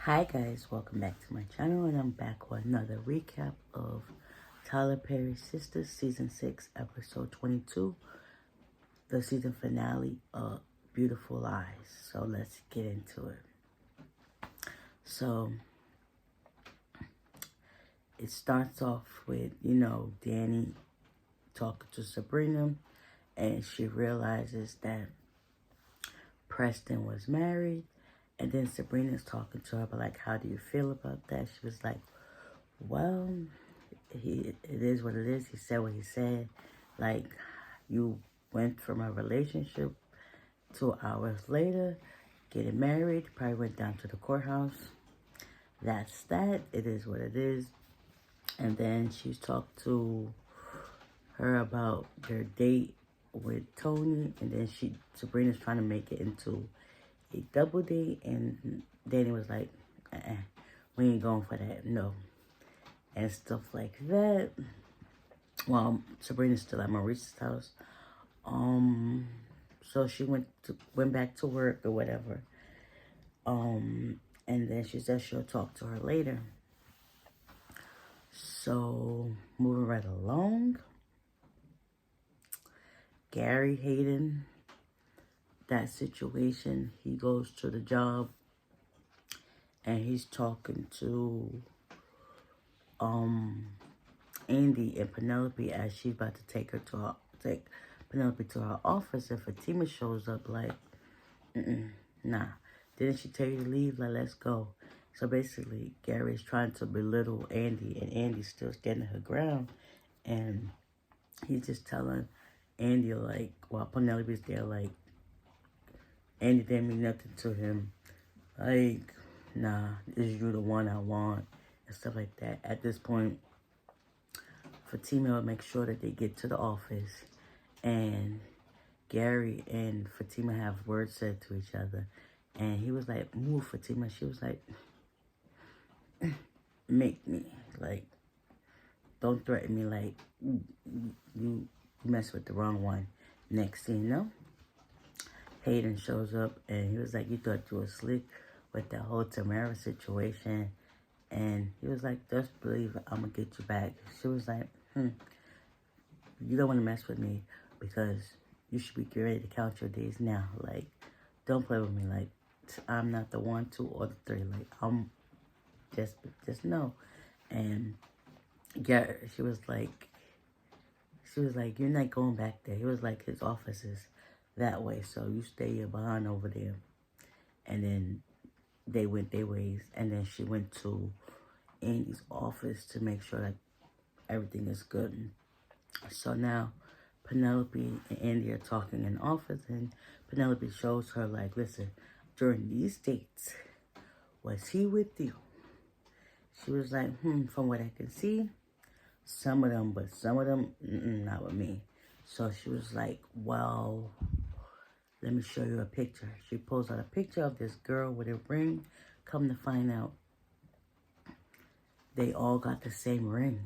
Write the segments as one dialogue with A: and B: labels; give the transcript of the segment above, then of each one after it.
A: Hi guys, welcome back to my channel, and I'm back with another recap of Tyler Perry's Sistas Season 6, Episode 22, the season finale of Beautiful Lies. So let's get into it. So it starts off with, Danny talking to Sabrina, and she realizes that Preston was married. And then Sabrina's talking to her, but like, how do you feel about that? She was like, well, it is what it is. He said what he said. Like, you went from a relationship 2 hours later, getting married, probably went down to the courthouse. That's that. It is what it is. And then she's talked to her about their date with Tony, and then Sabrina's trying to make it into a double date, and Danny was like, we ain't going for that, no, and stuff like that. Well, Sabrina's still at Maurice's house, so she went back to work or whatever, and then she said she'll talk to her later. So moving right along, Gary Hayden, that situation, he goes to the job and he's talking to Andy and Penelope as she's about to take Penelope to her office, and Fatima shows up like, nah, didn't she tell you to leave? Like, let's go. So basically, Gary's trying to belittle Andy, and Andy's still standing her ground, and he's just telling Andy, like, while Penelope's there, like, Andy didn't mean nothing to him. Like, nah, is you the one I want? And stuff like that. At this point, Fatima will make sure that they get to the office, and Gary and Fatima have words said to each other. And he was like, move, Fatima. She was like, make me. Like, don't threaten me. Like, you mess with the wrong one. Next thing you know, Hayden shows up, and he was like, you thought you were slick with that whole Tamara situation. And he was like, just believe it, I'm going to get you back. She was like, you don't want to mess with me because you should be ready to count your days now. Like, don't play with me. Like, I'm not the 1, 2, or the 3. Like, I'm just no. And yeah, she was like, you're not going back there. He was like, his office is that way, so you stay your behind over there. And then they went their ways, and then she went to Andy's office to make sure that everything is good. So now Penelope and Andy are talking in the office, and Penelope shows her, like, listen, during these dates, was he with you? She was like, from what I can see, some of them, but some of them, not with me. So she was like, well, let me show you a picture. She pulls out a picture of this girl with a ring. Come to find out, they all got the same ring.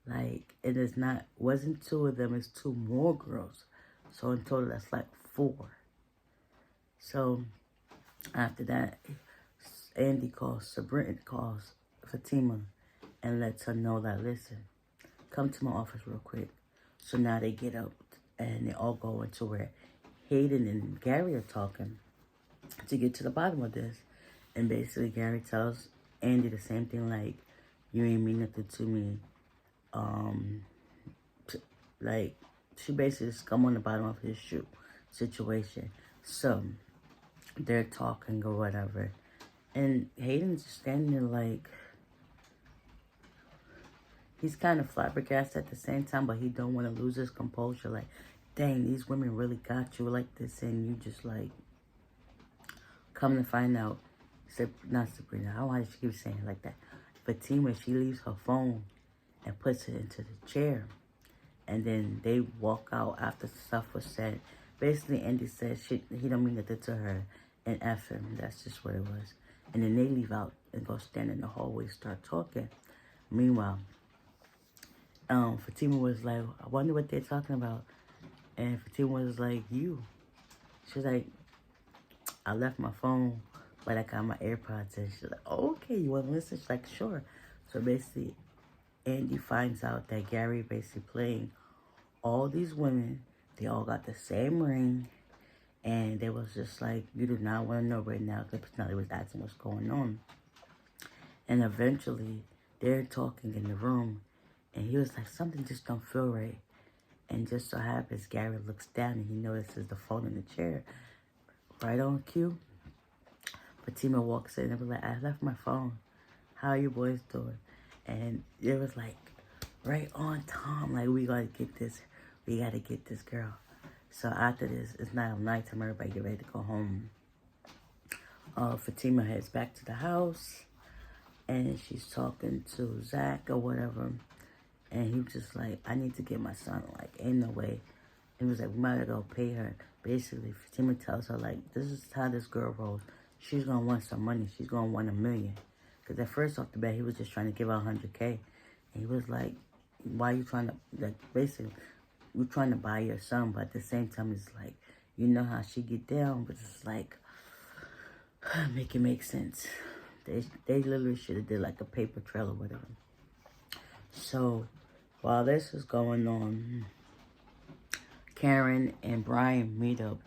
A: Like, it is wasn't 2 of them, it's 2 more girls. So in total, that's like 4. So after that, Andy calls Fatima and lets her know that, listen, come to my office real quick. So now they get up and they all go into where Hayden and Gary are talking to get to the bottom of this. And basically Gary tells Andy the same thing, like, you ain't mean nothing to me. Like, she basically just come on the bottom of his shoe situation. So they're talking or whatever, and Hayden's just standing there like, he's kind of flabbergasted at the same time, but he don't want to lose his composure. Like, dang, these women really got you like this, and you just like, come to find out, not Sabrina, I don't know why she keeps saying it like that. Fatima, she leaves her phone and puts it into the chair. And then they walk out after stuff was said. Basically, Andy said he don't mean nothing to her and F him. That's just what it was. And then they leave out and go stand in the hallway, start talking. Meanwhile, Fatima was like, I wonder what they're talking about. And Fatima was like, you. She was like, I left my phone but I got my AirPods in. She's like, oh, okay, you want to listen? She's like, sure. So basically, Andy finds out that Gary basically playing all these women. They all got the same ring. And they was just like, you do not want to know right now. Because personality was asking what's going on. And eventually, they're talking in the room. And he was like, something just don't feel right. And just so happens, Gary looks down and he notices the phone in the chair. Right on cue, Fatima walks in and was like, I left my phone. How are you boys doing? And it was like, right on time. Like, we gotta get this. We gotta get this girl. So after this, it's now nighttime. Everybody get ready to go home. Fatima heads back to the house. And she's talking to Zach or whatever. And he was just like, I need to get my son. Like, ain't no way. He was like, we might as well pay her. Basically, Fatima tells her, like, this is how this girl rolls. She's going to want some money. She's going to want $1 million. Because at first off the bat, he was just trying to give her $100K. And he was like, why are you trying to, like, basically, you're trying to buy your son. But at the same time, it's like, you know how she get down. But it's like, make it make sense. They literally should have did, like, a paper trail or whatever. So, while this is going on, Karen and Brian meet up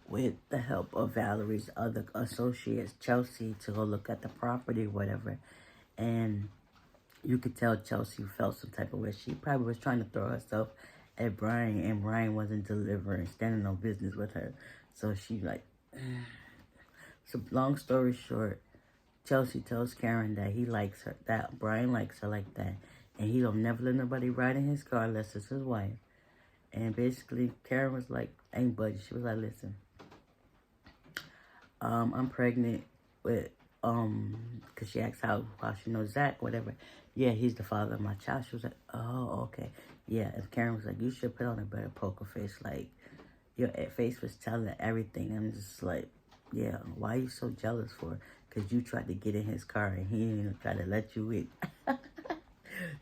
A: with the help of Valerie's other associates, Chelsea, to go look at the property or whatever. And you could tell Chelsea felt some type of way. She probably was trying to throw herself at Brian, and Brian wasn't delivering, standing no business with her. So she like, so long story short, Chelsea tells Karen that he likes her, that Brian likes her like that. And he don't never let nobody ride in his car unless it's his wife. And basically, Karen was like, ain't buddy. She was like, listen, I'm pregnant with, because she asked how she knows Zach, whatever. Yeah, he's the father of my child. She was like, oh, okay. Yeah, and Karen was like, you should put on a better poker face. Like, your face was telling everything. I'm just like, yeah, why are you so jealous for? Because you tried to get in his car and he didn't even try to let you in.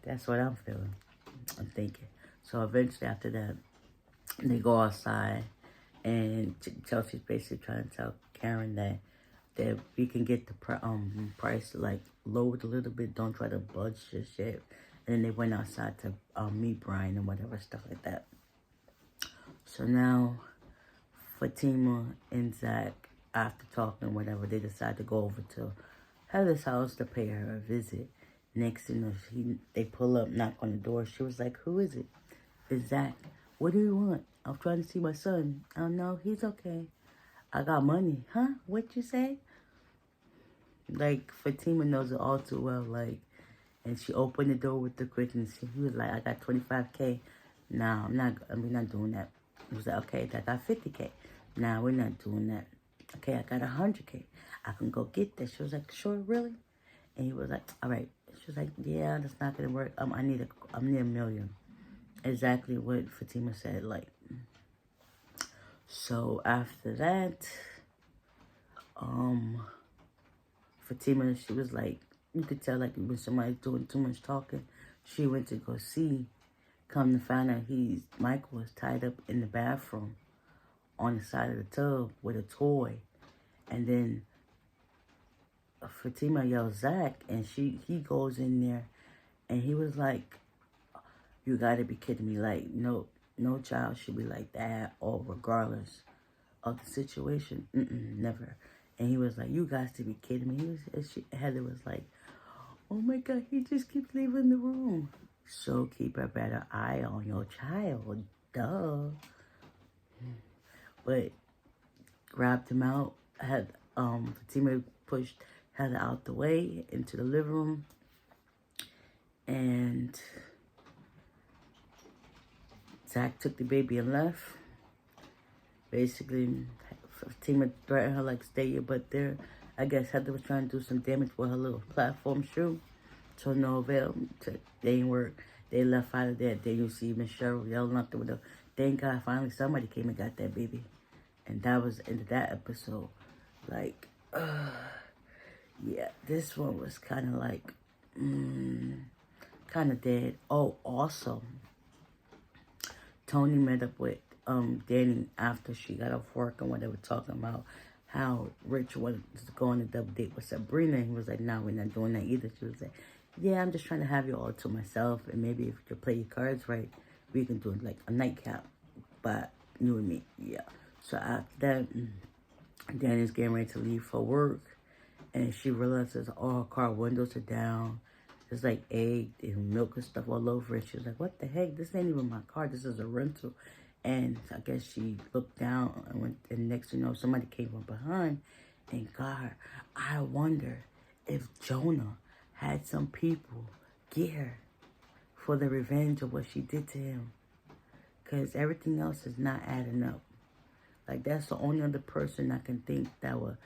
A: That's what I'm feeling. I'm thinking. So eventually after that, they go outside and Chelsea's basically trying to tell Karen that we can get the price like lowered a little bit. Don't try to budge your shit. And then they went outside to meet Brian and whatever, stuff like that. So now Fatima and Zach, after talking whatever, they decide to go over to Heather's house to pay her a visit. Next thing you know, they pull up, knock on the door. She was like, who is it? It's Zach. What do you want? I'm trying to see my son. Oh, no, he's okay. I got money. Huh? What you say? Like, Fatima knows it all too well. Like, and she opened the door with the quickness. He was like, I got 25K. Nah, we're not doing that. He was like, okay, I got 50K. Nah, we're not doing that. Okay, I got 100K. I can go get that. She was like, sure, really? And he was like, all right. She was like, yeah, that's not going to work. I need $1 million. Exactly what Fatima said, like. So after that, Fatima, she was like, you could tell like when somebody's doing too much talking, she went to go see. Come to find out Michael was tied up in the bathroom on the side of the tub with a toy. And then Fatima yells Zach, and he goes in there, and he was like, you gotta be kidding me. Like, no child should be like that, or regardless of the situation. Never. And he was like, you guys to be kidding me. Heather was like, oh my God, he just keeps leaving the room. So keep a better eye on your child. Duh. But grabbed him out, had Fatima pushed Heather out the way into the living room, and Zach took the baby and left. Basically, Fatima threatened her like, stay your butt there. I guess Heather was trying to do some damage with her little platform shoe. To no avail. They didn't work. They left out of there. Then you see Miss Cheryl yelling out the window. Thank God finally somebody came and got that baby. And that was the end of that episode. Like, yeah, this one was kind of like, kind of dead. Oh, also, Tony met up with Danny after she got off work and what they were talking about how Rich wanted to go on a double date with Sabrina. He was like, no, we're not doing that either. She was like, yeah, I'm just trying to have you all to myself. And maybe if you play your cards right, we can do like a nightcap. But you and me, yeah. So after that, Danny's getting ready to leave for work. And she realizes all her car windows are down. There's like egg and milk and stuff all over it. She was like, what the heck? This ain't even my car. This is a rental. And I guess she looked down and went, and next thing you know, somebody came from behind and got her. I wonder if Jonah had some people get her for the revenge of what she did to him. Because everything else is not adding up. Like, that's the only other person I can think that would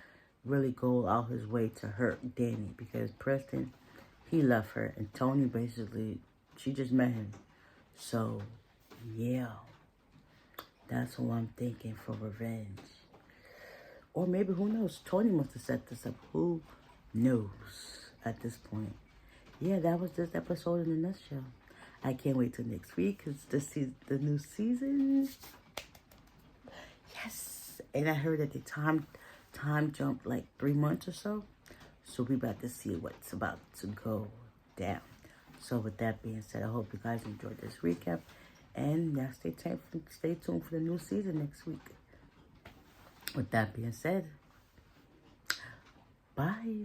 A: really go out his way to hurt Danny. Because Preston, he left her. And Tony, basically, she just met him. So, yeah. That's what I'm thinking for revenge. Or maybe, who knows? Tony must have set this up. Who knows at this point? Yeah, that was this episode in a nutshell. I can't wait till next week because this is the new season. Yes. And I heard that the time jumped like 3 months or so. So we about to see what's about to go down. So with that being said, I hope you guys enjoyed this recap. And now stay tuned for the new season next week. With that being said, bye.